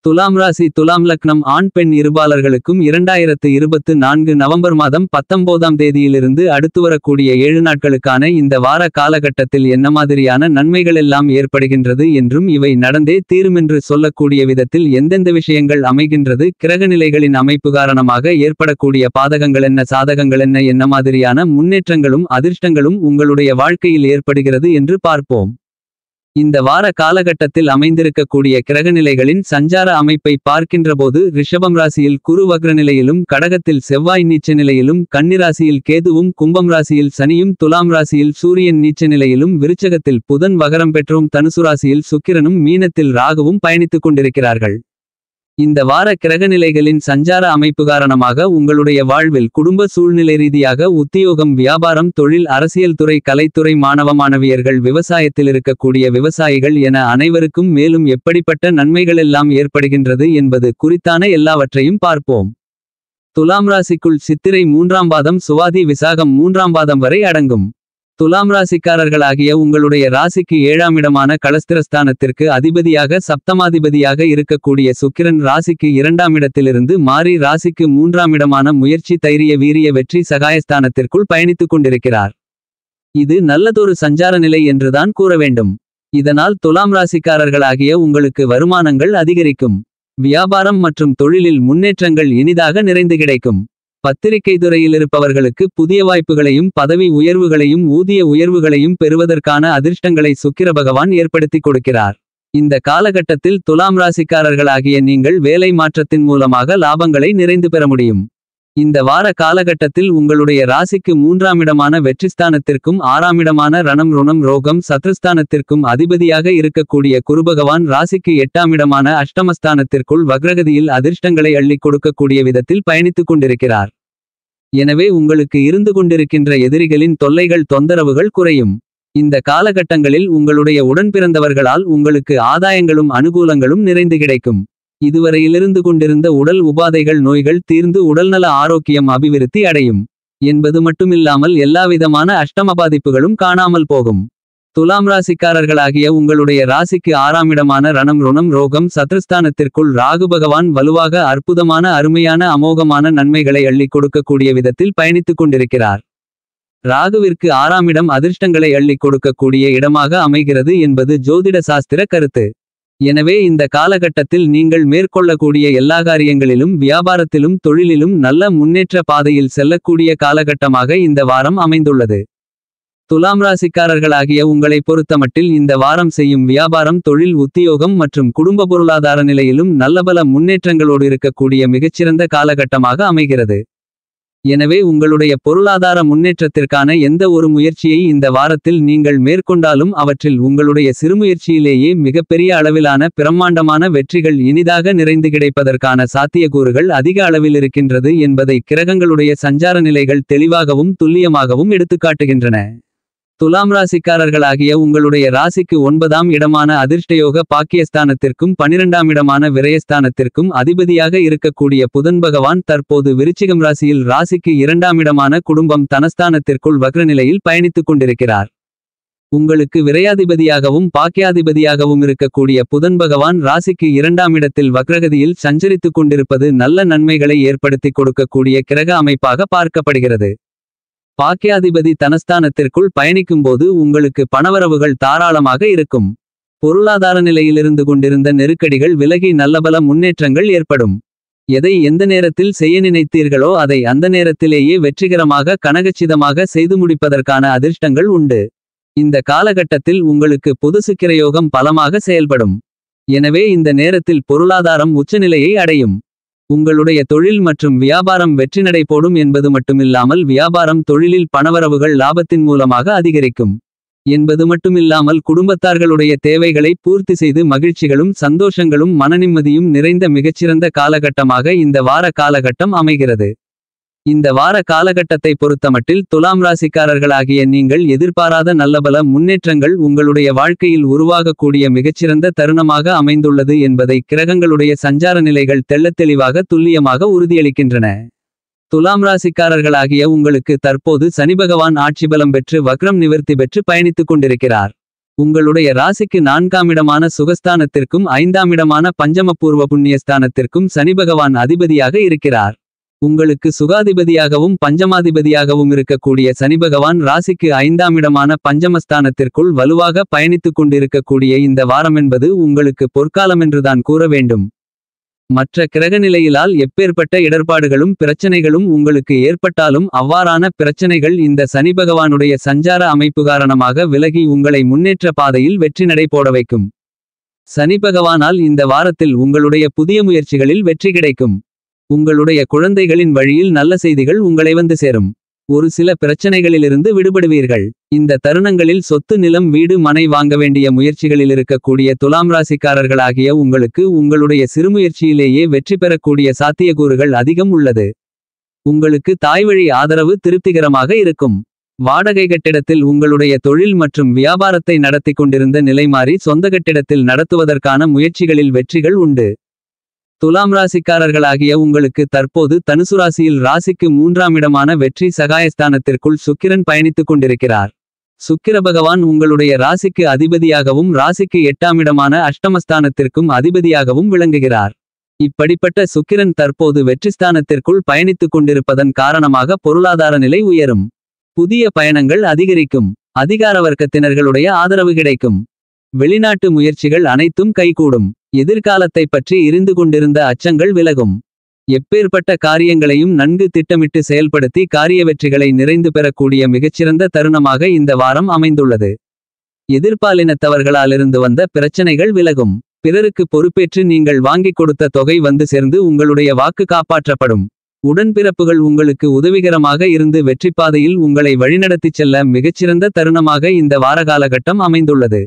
துலாம் ராசி துலாம் லக்னம் ஆண் பெண் இருபாலர்களுக்கும் 2024 நவம்பர் மாதம் 19ஆம் தேதியிலிருந்து அடுத்து வரக்கூடிய 7 நாட்களுக்கான இந்த வார காலகட்டத்தில் என்ன மாதிரியான நன்மைகளெல்லாம் ஏற்படுகின்றது என்றும் இவை நடந்தே தீருமென்று சொல்லக்கூடிய விதத்தில் எந்தெந்த விஷயங்கள் அமைகின்றது, கிரகநிலைகளின் அமைப்பு காரணமாக ஏற்படக்கூடிய பாதகங்களென்ன சாதகங்களென்ன, என்ன மாதிரியான முன்னேற்றங்களும் அதிர்ஷ்டங்களும் உங்களுடைய வாழ்க்கையில் ஏற்படுகிறது என்று பார்ப்போம். இந்த வார காலகட்டத்தில் அமைந்திருக்கக்கூடிய கிரகநிலைகளின் சஞ்சார அமைப்பை பார்க்கின்றபோது ரிஷபம் ராசியில் குரு வக்ரநிலையிலும், கடகத்தில் செவ்வாய் நீச்ச நிலையிலும், கன்னிராசியில் கேதுவும், கும்பம் ராசியில் சனியும், துலாம் ராசியில் சூரியன் நீச்ச நிலையிலும், விருச்சகத்தில் புதன் வகரம் பெற்றும், தனுசு ராசியில் சுக்கிரனும், மீனத்தில் ராகுவும் பயணித்துக் கொண்டிருக்கிறார்கள். இந்த வார கிரகநிலைகளின் சஞ்சார அமைப்பு காரணமாக உங்களுடைய வாழ்வில் குடும்ப சூழ்நிலை ரீதியாக உத்தியோகம், வியாபாரம், தொழில், அரசியல் துறை, கலைத்துறை, மாணவ மாணவியர்கள், விவசாயத்தில் இருக்கக்கூடிய விவசாயிகள் என அனைவருக்கும் மேலும் எப்படிப்பட்ட நன்மைகளெல்லாம் ஏற்படுகின்றது என்பது குறித்தான எல்லாவற்றையும் பார்ப்போம். துலாம் ராசிக்குள் சித்திரை 3ஆம் பாதம், சுவாதி, விசாகம் 3ஆம் பாதம் வரை அடங்கும். துலாம் ராசிக்காரர்களாகிய உங்களுடைய ராசிக்கு 7ஆம் இடமான களஸ்திரஸ்தானத்திற்கு அதிபதியாக சப்தமாதிபதியாக இருக்கக்கூடிய சுக்கிரன் ராசிக்கு 2ஆம் இடத்திலிருந்து மாறி ராசிக்கு 3ஆம் இடமான முயற்சி, தைரிய, வீரிய, வெற்றி, சகாயஸ்தானத்திற்குள் பயணித்துக் கொண்டிருக்கிறார். இது நல்லதொரு சஞ்சார நிலை என்றுதான் கூற வேண்டும். இதனால் துலாம் ராசிக்காரர்களாகிய உங்களுக்கு வருமானங்கள் அதிகரிக்கும். வியாபாரம் மற்றும் தொழிலில் முன்னேற்றங்கள் இனிதாக நிறைந்து கிடைக்கும். பத்திரிகை துறையில் இருப்பவர்களுக்கு புதிய வாய்ப்புகளையும் பதவி உயர்வுகளையும் ஊதிய உயர்வுகளையும் பெறுவதற்கான அதிர்ஷ்டங்களை சுக்கிர பகவான் ஏற்படுத்தி கொடுக்கிறார். இந்த காலகட்டத்தில் துலாம் ராசிக்காரர்களாகிய நீங்கள் வேலை மாற்றத்தின் மூலமாக லாபங்களை நிறைந்து பெற முடியும். இந்த வார காலகட்டத்தில் உங்களுடைய ராசிக்கு 3ஆம் இடமான வெற்றிஸ்தானத்திற்கும் 6ஆம் இடமான ரணம், ருணம், ரோகம், சத்ருஸ்தானத்திற்கும் அதிபதியாக இருக்கக்கூடிய குருபகவான் ராசிக்கு 8ஆம் இடமான அஷ்டமஸ்தானத்திற்குள் வக்ரகதியில் அதிர்ஷ்டங்களை அள்ளிக் கொடுக்கக்கூடிய விதத்தில் பயணித்துக் கொண்டிருக்கிறார். எனவே உங்களுக்கு இருந்து கொண்டிருக்கின்ற எதிரிகளின் தொல்லைகள், தொந்தரவுகள் குறையும். இந்த காலகட்டங்களில் உங்களுடைய உடன்பிறந்தவர்களால் உங்களுக்கு ஆதாயங்களும் அனுகூலங்களும் நிறைந்து கிடைக்கும். இதுவரையிலிருந்து கொண்டிருந்த உடல் உபாதைகள், நோய்கள் தீர்ந்து உடல்நல ஆரோக்கியம் அபிவிருத்தி அடையும் என்பது மட்டுமில்லாமல் எல்லாவிதமான அஷ்டம பாதிப்புகளும் காணாமல் போகும். துலாம் ராசிக்காரர்களாகிய உங்களுடைய ராசிக்கு 6ஆம் இடமான ரணம், ருணம், ரோகம், சத்ருஸ்தானத்திற்குள் ராகு பகவான் வலுவாக அற்புதமான அருமையான அமோகமான நன்மைகளை அள்ளிக் கொடுக்கக்கூடிய விதத்தில் பயணித்துக் கொண்டிருக்கிறார். ராகுவிற்கு 6ஆம் இடம் அதிர்ஷ்டங்களை அள்ளிக் கொடுக்கக்கூடிய இடமாக அமைகிறது என்பது ஜோதிட சாஸ்திர கருத்து. எனவே இந்த காலகட்டத்தில் நீங்கள் மேற்கொள்ளக்கூடிய எல்லா காரியங்களிலும், வியாபாரத்திலும், தொழிலிலும் நல்ல முன்னேற்ற பாதையில் செல்லக்கூடிய காலகட்டமாக இந்த வாரம் அமைந்துள்ளது. துலாம் ராசிக்காரர்களாகிய உங்களை பொறுத்தமட்டில் இந்த வாரம் செய்யும் வியாபாரம், தொழில், உத்தியோகம் மற்றும் குடும்ப பொருளாதார நிலையிலும் நல்லபல முன்னேற்றங்களோடு இருக்கக்கூடிய மிகச்சிறந்த காலகட்டமாக அமைகிறது. எனவே உங்களுடைய பொருளாதார முன்னேற்றத்திற்கான எந்த ஒரு முயற்சியை இந்த வாரத்தில் நீங்கள் மேற்கொண்டாலும் அவற்றில் உங்களுடைய சிறுமுயற்சியிலேயே மிகப்பெரிய அளவிலான பிரம்மாண்டமான வெற்றிகள் இனிதாக நிறைந்து கிடைப்பதற்கான சாத்தியக்கூறுகள் அதிக அளவில் இருக்கின்றது என்பதை கிரகங்களுடைய சஞ்சார நிலைகள் தெளிவாகவும் துல்லியமாகவும் எடுத்துக்காட்டுகின்றன. துலாம் ராசிக்காரர்களாகிய உங்களுடைய ராசிக்கு 9ஆம் இடமான அதிர்ஷ்டயோக பாக்கியஸ்தானத்திற்கும் 12ஆம் இடமான விரயஸ்தானத்திற்கும் அதிபதியாக இருக்கக்கூடிய புதன் பகவான் தற்போது விருச்சிகம் ராசியில் ராசிக்கு 2ஆம் இடமான குடும்பம் தனஸ்தானத்திற்குள் வக்ரநிலையில் பயணித்துக் கொண்டிருக்கிறார். உங்களுக்கு விரையாதிபதியாகவும் பாக்கியாதிபதியாகவும் இருக்கக்கூடிய புதன் பகவான் ராசிக்கு 2ஆம் இடத்தில் வக்ரகதியில் சஞ்சரித்துக் கொண்டிருப்பது நல்ல நன்மைகளை ஏற்படுத்தி கொடுக்கக்கூடிய கிரக அமைப்பாக பார்க்கப்படுகிறது. பாக்கியாதிபதி தனஸ்தானத்திற்குள் பயணிக்கும்போது உங்களுக்கு பணவரவுகள் தாராளமாக இருக்கும். பொருளாதார நிலையிலிருந்து கொண்டிருந்த நெருக்கடிகள் விலகி நல்லபல முன்னேற்றங்கள் ஏற்படும். எதை எந்த நேரத்தில் செய்ய நினைத்தீர்களோ அதை அந்த நேரத்திலேயே வெற்றிகரமாக கனகச்சிதமாக செய்து முடிப்பதற்கான அதிர்ஷ்டங்கள் உண்டு. இந்த காலகட்டத்தில் உங்களுக்கு புது சுக்கிரயோகம் பலமாக செயல்படும். எனவே இந்த நேரத்தில் பொருளாதாரம் உச்சநிலையை அடையும். உங்களுடைய தொழில் மற்றும் வியாபாரம் வெற்றி நடை போடும் என்பது மட்டுமில்லாமல் வியாபாரம், தொழிலில் பணவரவுகள் லாபத்தின் மூலமாக அதிகரிக்கும் என்பது மட்டுமில்லாமல் குடும்பத்தார்களுடைய தேவைகளை பூர்த்தி செய்து மகிழ்ச்சிகளும் சந்தோஷங்களும் மனநிம்மதியும் நிறைந்த மிகச்சிறந்த காலகட்டமாக இந்த வார காலகட்டம் அமைகிறது. இந்த வார காலகட்டத்தை பொறுத்தமட்டில் துலாம் ராசிக்காரர்களாகிய நீங்கள் எதிர்பாராத நல்லபல முன்னேற்றங்கள் உங்களுடைய வாழ்க்கையில் உருவாகக்கூடிய மிகச்சிறந்த தருணமாக அமைந்துள்ளது என்பதை கிரகங்களுடைய சஞ்சார நிலைகள் தெள்ளத்தெளிவாக துல்லியமாக உறுதியளிக்கின்றன. துலாம் ராசிக்காரர்களாகிய உங்களுக்கு தற்போது சனிபகவான் ஆட்சிபலம் பெற்று வக்ரம் நிவர்த்தி பெற்று பயணித்துக் கொண்டிருக்கிறார். உங்களுடைய ராசிக்கு 4ஆமிடமான சுகஸ்தானத்திற்கும் 5ஆமிடமான பஞ்சமபூர்வ புண்ணியஸ்தானத்திற்கும் சனிபகவான் அதிபதியாக இருக்கிறார். உங்களுக்கு சுகாதிபதியாகவும் பஞ்சமாதிபதியாகவும் இருக்கக்கூடிய சனிபகவான் ராசிக்கு 5ஆமிடமான பஞ்சமஸ்தானத்திற்குள் வலுவாக பயணித்துக் கொண்டிருக்கக்கூடிய இந்த வாரமென்பது உங்களுக்கு பொற்காலமென்றுதான் கூற வேண்டும். மற்ற கிரகநிலையிலால் எப்பேற்பட்ட இடர்பாடுகளும் பிரச்சனைகளும் உங்களுக்கு ஏற்பட்டாலும் அவ்வாறான பிரச்சனைகள் இந்த சனிபகவானுடைய சஞ்சார அமைப்பு காரணமாக விலகி உங்களை முன்னேற்ற பாதையில் வெற்றி நடை போட வைக்கும். சனிபகவானால் இந்த வாரத்தில் உங்களுடைய புதிய முயற்சிகளில் வெற்றி கிடைக்கும். உங்களுடைய குழந்தைகளின் வழியில் நல்ல செய்திகள் உங்களை வந்து சேரும். ஒரு சில பிரச்சனைகளிலிருந்து விடுபடுவீர்கள். இந்த தருணங்களில் சொத்து நிலம் வீடு மனை வாங்க வேண்டிய முயற்சிகளில் இருக்கக்கூடிய துலாம் ராசிக்காரர்களாகிய உங்களுக்கு உங்களுடைய சிறுமுயற்சியிலேயே வெற்றி பெறக்கூடிய சாத்தியக்கூறுகள் அதிகம் உள்ளது. உங்களுக்கு தாய்வழி ஆதரவு திருப்திகரமாக இருக்கும். வாடகை கட்டிடத்தில் உங்களுடைய தொழில் மற்றும் வியாபாரத்தை நடத்தி கொண்டிருந்த நிலை மாறி சொந்த கட்டிடத்தில் நடத்துவதற்கான முயற்சிகளில் வெற்றிகள் உண்டு. துலாம் ராசிக்காரர்களாகிய உங்களுக்கு தற்போது தனுசு ராசியில் ராசிக்கு 3ஆமிடமான வெற்றி சகாயஸ்தானத்திற்குள் சுக்கிரன் பயணித்துக் கொண்டிருக்கிறார். சுக்கிர பகவான் உங்களுடைய ராசிக்கு அதிபதியாகவும் ராசிக்கு 8ஆமிடமான அஷ்டமஸ்தானத்திற்கும் அதிபதியாகவும் விளங்குகிறார். இப்படிப்பட்ட சுக்கிரன் தற்போது வெற்றிஸ்தானத்திற்குள் பயணித்துக் கொண்டிருப்பதன் காரணமாக பொருளாதார நிலை உயரும். புதிய பயணங்கள் அதிகரிக்கும். அதிகார வர்க்கத்தினர்களுடைய ஆதரவு கிடைக்கும். வெளிநாட்டு முயற்சிகள் அனைத்தும் கைகூடும். எதிர்காலத்தை பற்றி இருந்து கொண்டிருந்த அச்சங்கள் விலகும். எப்பேற்பட்ட காரியங்களையும் நன்கு திட்டமிட்டு செயல்படுத்தி காரிய வெற்றிகளை நிறைந்து பெறக்கூடிய மிகச்சிறந்த தருணமாக இந்த வாரம் அமைந்துள்ளது. எதிர்பாலினத்தவர்களாலிருந்து வந்த பிரச்சனைகள் விலகும். பிறருக்கு பொறுப்பேற்று நீங்கள் வாங்கிக் கொடுத்த தொகை வந்து சேர்ந்து உங்களுடைய வாக்கு காப்பாற்றப்படும். உடன்பிறப்புகள் உங்களுக்கு உதவிகரமாக இருந்து வெற்றிப்பாதையில் உங்களை வழிநடத்திச் செல்ல மிகச்சிறந்த தருணமாக இந்த வாரகாலகட்டம் அமைந்துள்ளது.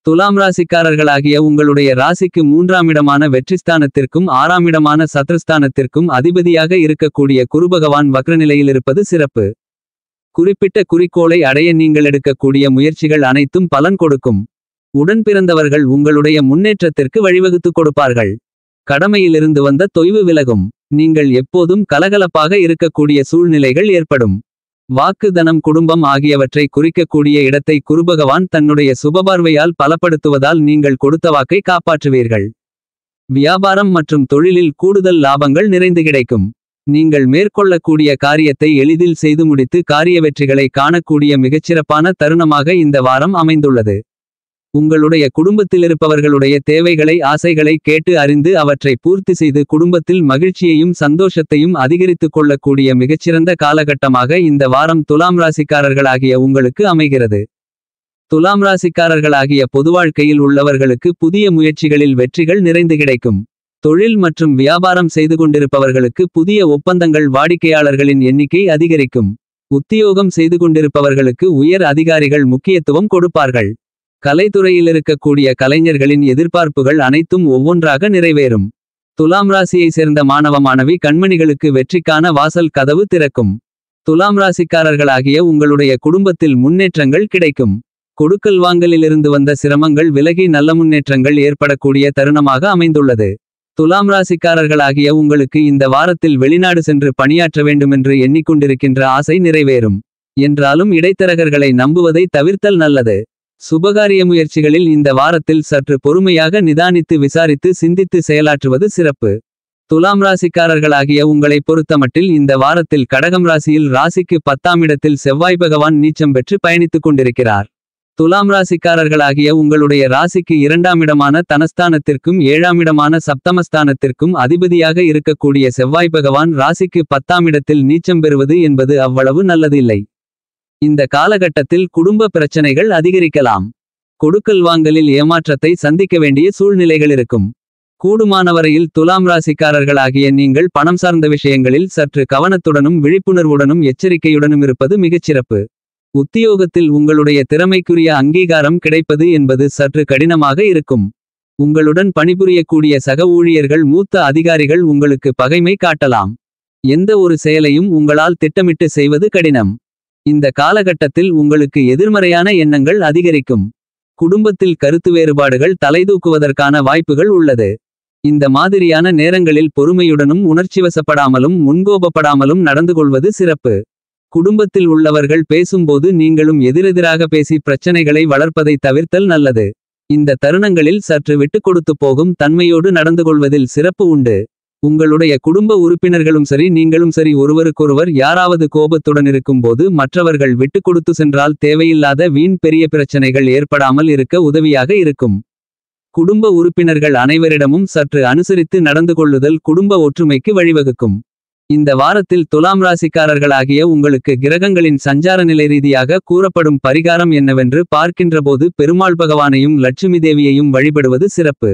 துலாம் ராசிக்காரர்களாகிய உங்களுடைய ராசிக்கு 3ஆமிடமான வெற்றிஸ்தானத்திற்கும் 6ஆமிடமான சத்ருஸ்தானத்திற்கும் அதிபதியாக இருக்கக்கூடிய குருபகவான் வக்ரநிலையிலிருப்பது சிறப்பு. குறிப்பிட்ட குறிக்கோளை அடைய நீங்கள் எடுக்கக்கூடிய முயற்சிகள் அனைத்தும் பலன் கொடுக்கும். உடன் பிறந்தவர்கள் உங்களுடைய முன்னேற்றத்திற்கு வழிவகுத்துக் கொடுப்பார்கள். கடமையிலிருந்து வந்த தொய்வு விலகும். நீங்கள் எப்போதும் கலகலப்பாக இருக்கக்கூடிய சூழ்நிலைகள் ஏற்படும். வாக்கு தனம் குடும்பம் ஆகியவற்றை குறிக்கக்கூடிய இடத்தை குருபகவான் தன்னுடைய சுபபார்வையால் பலப்படுத்துவதால் நீங்கள் கொடுத்த வாக்கை காப்பாற்றுவீர்கள். வியாபாரம் மற்றும் தொழிலில் கூடுதல் லாபங்கள் நிறைந்து கிடைக்கும். நீங்கள் மேற்கொள்ளக்கூடிய காரியத்தை எளிதில் செய்து முடித்து காரிய வெற்றிகளை காணக்கூடிய மிகச்சிறப்பான தருணமாக இந்த வாரம் அமைந்துள்ளது. உங்களுடைய குடும்பத்திலிருப்பவர்களுடைய தேவைகளை ஆசைகளை கேட்டு அறிந்து அவற்றை பூர்த்தி செய்து குடும்பத்தில் மகிழ்ச்சியையும் சந்தோஷத்தையும் அதிகரித்துக் கொள்ளக்கூடிய மிகச்சிறந்த காலகட்டமாக இந்த வாரம் துலாம் ராசிக்காரர்களாகிய உங்களுக்கு அமைகிறது. துலாம் ராசிக்காரர்களாகிய பொதுவாழ்க்கையில் உள்ளவர்களுக்கு புதிய முயற்சிகளில் வெற்றிகள் நிறைந்து கிடைக்கும். தொழில் மற்றும் வியாபாரம் செய்து கொண்டிருப்பவர்களுக்கு புதிய ஒப்பந்தங்கள் வாடிக்கையாளர்களின் எண்ணிக்கை அதிகரிக்கும். உத்தியோகம் செய்து கொண்டிருப்பவர்களுக்கு உயர் அதிகாரிகள் முக்கியத்துவம் கொடுப்பார்கள். கலைத்துறையில் இருக்கக்கூடிய கலைஞர்களின் எதிர்பார்ப்புகள் அனைத்தும் ஒவ்வொன்றாக நிறைவேறும். துலாம் ராசியை சேர்ந்த மாணவ மாணவி கண்மணிகளுக்கு வெற்றிக்கான வாசல் கதவு திறக்கும். துலாம் ராசிக்காரர்களாகிய உங்களுடைய குடும்பத்தில் முன்னேற்றங்கள் கிடைக்கும். கொடுக்கல் வாங்கலிலிருந்து வந்த சிரமங்கள் விலகி நல்ல முன்னேற்றங்கள் ஏற்படக்கூடிய தருணமாக அமைந்துள்ளது. துலாம் ராசிக்காரர்களாகிய உங்களுக்கு இந்த வாரத்தில் வெளிநாடு சென்று பணியாற்ற வேண்டுமென்று எண்ணிக்கொண்டிருக்கின்ற ஆசை நிறைவேறும். என்றாலும் இடைத்தரகர்களை நம்புவதை தவிர்த்தல் நல்லது. சுபகாரிய முயற்சிகளில் இந்த வாரத்தில் சற்று பொறுமையாக நிதானித்து விசாரித்து சிந்தித்து செயலாற்றுவது சிறப்பு. துலாம் ராசிக்காரர்களாகிய உங்களை பொறுத்தமட்டில் இந்த வாரத்தில் கடகம் ராசியில் ராசிக்கு 10ஆமிடத்தில் செவ்வாய் பகவான் நீச்சம் பெற்று பயணித்துக் கொண்டிருக்கிறார். துலாம் ராசிக்காரர்களாகிய உங்களுடைய ராசிக்கு 2ஆமிடமான தனஸ்தானத்திற்கும் 7ஆமிடமான சப்தமஸ்தானத்திற்கும் அதிபதியாக இருக்கக்கூடிய செவ்வாய் பகவான் ராசிக்கு 10ஆமிடத்தில் நீச்சம் பெறுவது என்பது அவ்வளவு நல்லது இல்லை. இந்த காலகட்டத்தில் குடும்ப பிரச்சனைகள் அதிகரிக்கலாம். கொடுக்கல் வாங்கலில் ஏமாற்றத்தை சந்திக்க வேண்டிய சூழ்நிலைகள் இருக்கும். கூடுமானவரையில் துலாம் ராசிக்காரர்களாகிய நீங்கள் பணம் சார்ந்த விஷயங்களில் சற்று கவனத்துடனும் விழிப்புணர்வுடனும் எச்சரிக்கையுடனும் இருப்பது மிகச்சிறப்பு. உத்தியோகத்தில் உங்களுடைய திறமைக்குரிய அங்கீகாரம் கிடைப்பது என்பது சற்று கடினமாக இருக்கும். உங்களுடன் பணிபுரியக்கூடிய சக ஊழியர்கள் மூத்த அதிகாரிகள் உங்களுக்கு பகைமை காட்டலாம். எந்த ஒரு செயலையும் உங்களால் திட்டமிட்டு செய்வது கடினம். இந்த காலகட்டத்தில் உங்களுக்கு எதிர்மறையான எண்ணங்கள் அதிகரிக்கும். குடும்பத்தில் கருத்து வேறுபாடுகள் தலைதூக்குவதற்கான வாய்ப்புகள் உள்ளது. இந்த மாதிரியான நேரங்களில் பொறுமையுடனும் உணர்ச்சிவசப்படாமலும் முன்கோபப்படாமலும் நடந்து கொள்வது சிறப்பு. குடும்பத்தில் உள்ளவர்கள் பேசும்போது நீங்களும் எதிரெதிராக பேசி பிரச்சனைகளை வளர்ப்பதை தவிர்த்தல் நல்லது. இந்த தருணங்களில் சற்று விட்டுக்கொடுத்து போகும் தன்மையோடு நடந்துகொள்வதில் சிறப்பு உண்டு. உங்களுடைய குடும்ப உறுப்பினர்களும் சரி நீங்களும் சரி ஒருவருக்கொருவர் யாராவது கோபத்துடன் இருக்கும்போது மற்றவர்கள் விட்டுக்கொடுத்து சென்றால் தேவையில்லாத வீண் பெரிய பிரச்சனைகள் ஏற்படாமல் இருக்க உதவியாக இருக்கும். குடும்ப உறுப்பினர்கள் அனைவரிடமும் சற்று அனுசரித்து நடந்து கொள்ளுதல் குடும்ப ஒற்றுமைக்கு வழிவகுக்கும். இந்த வாரத்தில் துலாம் ராசிக்காரர்களாகிய உங்களுக்கு கிரகங்களின் சஞ்சார நிலை ரீதியாக கூறப்படும் பரிகாரம் என்னவென்று பார்க்கின்றபோது பெருமாள் பகவானையும் லட்சுமி தேவியையும் வழிபடுவது சிறப்பு.